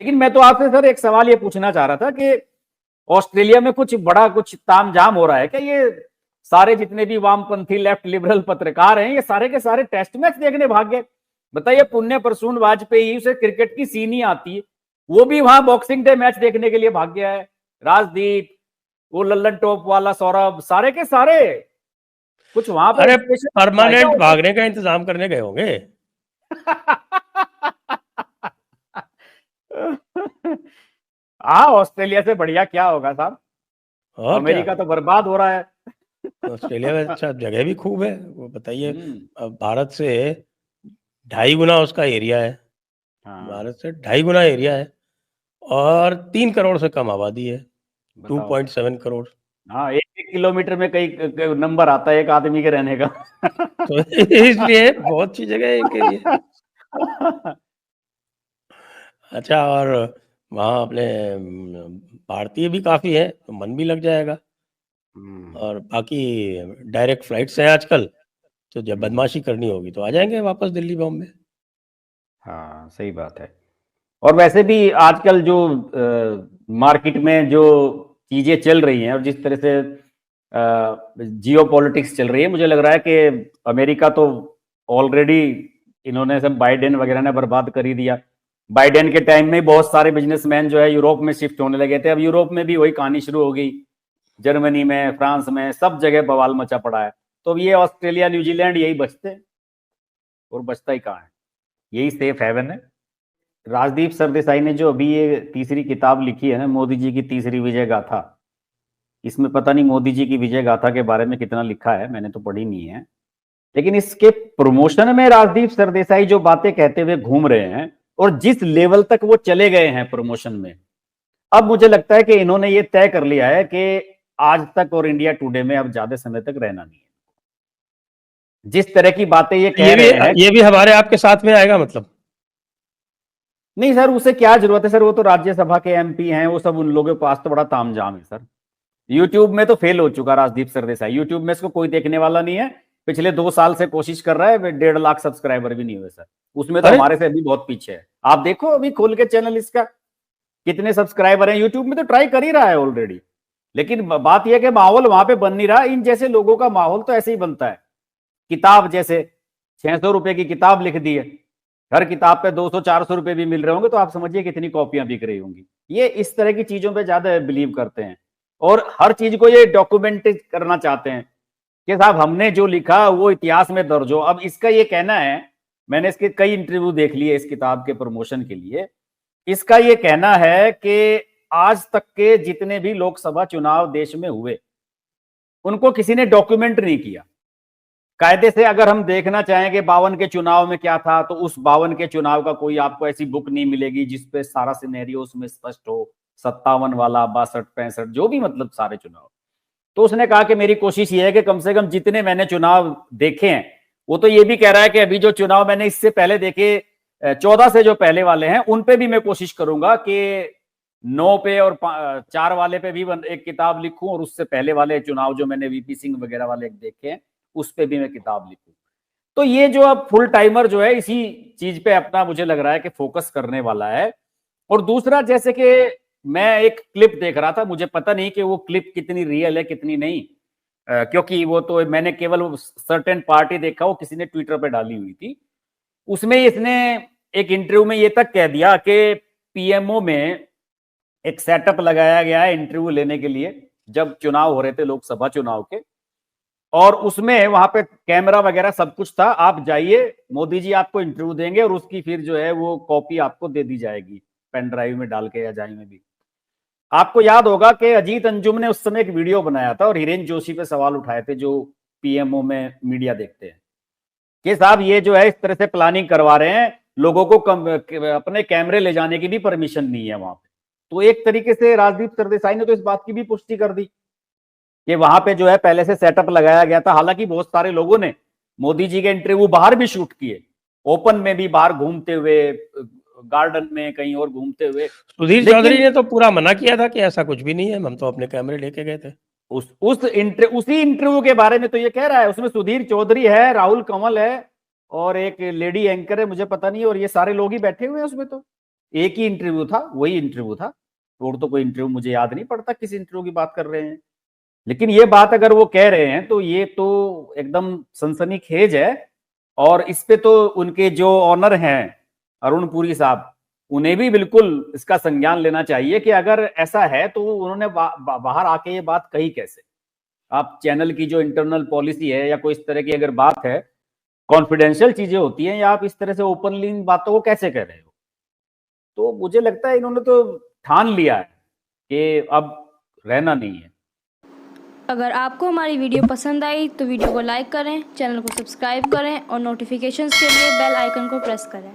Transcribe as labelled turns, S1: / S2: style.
S1: लेकिन मैं तो आपसे सर एक सवाल ये पूछना चाह रहा था कि ऑस्ट्रेलिया में कुछ बड़ा कुछ तामझाम हो रहा है क्या? ये सारे जितने भी वामपंथी लेफ्ट लिबरल पत्रकार हैं, ये सारे के सारे टेस्ट मैच देखने भाग गए। बताइए, पुण्य प्रसून वाजपेयी, उसे क्रिकेट की सीन ही आती है, वो भी वहां बॉक्सिंग डे मैच देखने के लिए भाग गया है। राजदीप, वो लल्लन टॉप वाला सौरभ, सारे के सारे कुछ वहां पे
S2: अरे
S1: स्पेशल
S2: परमानेंट भागने का इंतजाम करने गए होंगे।
S1: हाँ, ऑस्ट्रेलिया से बढ़िया क्या होगा साहब?
S2: और क्या,
S1: अमेरिका तो बर्बाद हो रहा है।
S2: ऑस्ट्रेलिया में अच्छा जगह भी खूब है। वो बताइए,
S1: हम्म।
S2: अब भारत से 2.5 गुना उसका एरिया है,
S1: हाँ,
S2: भारत से 2.5 गुना एरिया है, और 3 करोड़ से कम आबादी है,
S1: बताओ।
S2: 2.7 करोड़।
S1: हाँ, एक एक किलोमीटर में कई नंबर आता है एक आदमी के रहने का।
S2: तो इसलिए बहुत अच्छी जगह है इनके लिए। अच्छा, और वहाँ अपने भारतीय भी काफ़ी हैं, तो मन भी लग जाएगा। और बाकी डायरेक्ट फ्लाइट्स हैं आजकल, तो जब बदमाशी करनी होगी तो आ जाएंगे वापस दिल्ली बॉम्बे।
S1: हाँ, सही बात है। और वैसे भी आजकल जो मार्केट में जो चीजें चल रही हैं और जिस तरह से जियो पॉलिटिक्स चल रही है, मुझे लग रहा है कि अमेरिका तो ऑलरेडी इन्होंने सब बाइडेन वगैरह ने बर्बाद कर ही दिया। बाइडेन के टाइम में बहुत सारे बिजनेसमैन जो है यूरोप में शिफ्ट होने लगे थे, अब यूरोप में भी वही कहानी शुरू हो गई। जर्मनी में, फ्रांस में, सब जगह बवाल मचा पड़ा है। तो अब ये ऑस्ट्रेलिया, न्यूजीलैंड यही बचते हैं, और बचता ही कहाँ है, यही सेफ हेवन है। राजदीप सरदेसाई ने जो अभी ये तीसरी किताब लिखी है ना, मोदी जी की तीसरी विजय गाथा, इसमें पता नहीं मोदी जी की विजय गाथा के बारे में कितना लिखा है, मैंने तो पढ़ी नहीं है। लेकिन इसके प्रमोशन में राजदीप सरदेसाई जो बातें कहते हुए घूम रहे हैं, और जिस लेवल तक वो चले गए हैं प्रमोशन में, अब मुझे लगता है कि इन्होंने ये तय कर लिया है कि आज तक और इंडिया टुडे में अब ज्यादा समय तक रहना नहीं है। जिस तरह की बातें ये कह रहे हैं,
S2: ये भी हमारे आपके साथ में आएगा मतलब।
S1: नहीं सर, उसे क्या जरूरत है सर, वो तो राज्यसभा के एमपी हैं, वो सब उन लोगों के पास तो बड़ा तामझाम है सर। यूट्यूब में तो फेल हो चुका राजदीप सरदेसाई, यूट्यूब में इसको कोई देखने वाला नहीं है। पिछले 2 साल से कोशिश कर रहा है, 1.5 लाख सब्सक्राइबर भी नहीं हुए सर। उसमें तो
S2: अरे
S1: हमारे से अभी बहुत पीछे है। आप देखो अभी खोल के चैनल इसका, कितने सब्सक्राइबर हैं। यूट्यूब में तो ट्राई कर ही रहा है ऑलरेडी, लेकिन बात यह कि माहौल वहां पे बन नहीं रहा। इन जैसे लोगों का माहौल तो ऐसे ही बनता है। किताब जैसे 600 रुपए की किताब लिख दी है, हर किताब पे 200-400 रुपए भी मिल रहे होंगे, तो आप समझिए कितनी कॉपियां बिक रही होंगी। ये इस तरह की चीजों पे ज्यादा बिलीव करते हैं, और हर चीज को ये डॉक्यूमेंट करना चाहते हैं कि साहब हमने जो लिखा वो इतिहास में दर्ज हो। अब इसका ये कहना है, मैंने इसके कई इंटरव्यू देख लिए इस किताब के प्रमोशन के लिए, इसका ये कहना है कि आज तक के जितने भी लोकसभा चुनाव देश में हुए, उनको किसी ने डॉक्यूमेंट नहीं किया। कायदे से अगर हम देखना चाहें कि 52 के चुनाव में क्या था, तो उस 52 के चुनाव का कोई आपको ऐसी बुक नहीं मिलेगी जिसपे सारा सिनेरियो उसमें स्पष्ट हो। 57 वाला, 62, 65, जो भी मतलब सारे चुनाव। तो उसने कहा कि मेरी कोशिश ये है कि कम से कम जितने मैंने चुनाव देखे हैं, वो तो ये भी कह रहा है कि अभी जो चुनाव मैंने इससे पहले देखे, 14 से जो पहले वाले हैं, उन पे भी मैं कोशिश करूंगा कि 9 पे और 4 वाले पे भी एक किताब लिखूं, और उससे पहले वाले चुनाव जो मैंने वीपी सिंह वगैरह वाले देखे हैं, उस पे भी मैं किताब लिखूं। तो ये जो अब फुल टाइमर जो है इसी चीज पे अपना, मुझे लग रहा है कि फोकस करने वाला है। और दूसरा, जैसे कि मैं एक क्लिप देख रहा था, मुझे पता नहीं कि वो क्लिप कितनी रियल है कितनी नहीं, क्योंकि वो तो मैंने केवल सर्टेन पार्टी देखा, वो किसी ने ट्विटर पे डाली हुई थी। उसमें इसने एक इंटरव्यू में ये तक कह दिया कि पीएमओ में एक सेटअप लगाया गया है इंटरव्यू लेने के लिए, जब चुनाव हो रहे थे लोकसभा चुनाव के, और उसमें वहां पे कैमरा वगैरह सब कुछ था। आप जाइए, मोदी जी आपको इंटरव्यू देंगे, और उसकी फिर जो है वो कॉपी आपको दे दी जाएगी पेन ड्राइव में डाल के, या जाई में भी। आपको याद होगा कि अजीत अंजुम ने उस समय एक वीडियो बनाया था और हिरेन जोशी पे सवाल उठाए थे, जो पीएमओ में मीडिया देखते हैं, कि साहब ये जो है इस तरह से प्लानिंग करवा रहे हैं, लोगों को अपने कैमरे ले जाने की भी परमिशन नहीं है वहां पे। तो एक तरीके से राजदीप सरदेसाई ने तो इस बात की भी पुष्टि कर दी कि वहां पे जो है पहले से सेटअप लगाया गया था। हालांकि बहुत सारे लोगों ने मोदी जी के इंटरव्यू बाहर भी शूट किए, ओपन में भी, बाहर घूमते हुए, गार्डन में कहीं और घूमते हुए।
S2: सुधीर चौधरी
S1: लेकिन
S2: ने तो पूरा मना किया था कि ऐसा कुछ भी नहीं है, हम तो अपने कैमरे लेके गए थे।
S1: उसी इंटरव्यू के बारे में तो ये कह रहा है, उसमें सुधीर चौधरी है, राहुल कंवल है, और एक लेडी एंकर है, मुझे पता नहीं, और ये सारे लोग ही बैठे हुए हैं उसमें। तो एक ही इंटरव्यू था, वही इंटरव्यू था, और तो कोई इंटरव्यू मुझे याद नहीं पड़ता किस इंटरव्यू की बात कर रहे हैं। लेकिन ये बात अगर वो कह रहे हैं तो ये तो एकदम सनसनीखेज है। और इस पे तो उनके जो ऑनर हैं अरुण पुरी साहब, उन्हें भी बिल्कुल इसका संज्ञान लेना चाहिए कि अगर ऐसा है तो उन्होंने बाहर आके ये बात कही कैसे। आप चैनल की जो इंटरनल पॉलिसी है या कोई इस तरह की अगर बात है, कॉन्फिडेंशियल चीजें होती हैं, या आप इस तरह से ओपनली इन बातों को कैसे कह रहे हो। तो मुझे लगता है इन्होंने तो ठान लिया है कि अब रहना नहीं है।
S3: अगर आपको हमारी वीडियो पसंद आई तो वीडियो को लाइक करें, चैनल को सब्सक्राइब करें और नोटिफिकेशंस के लिए बेल आइकन को प्रेस करें।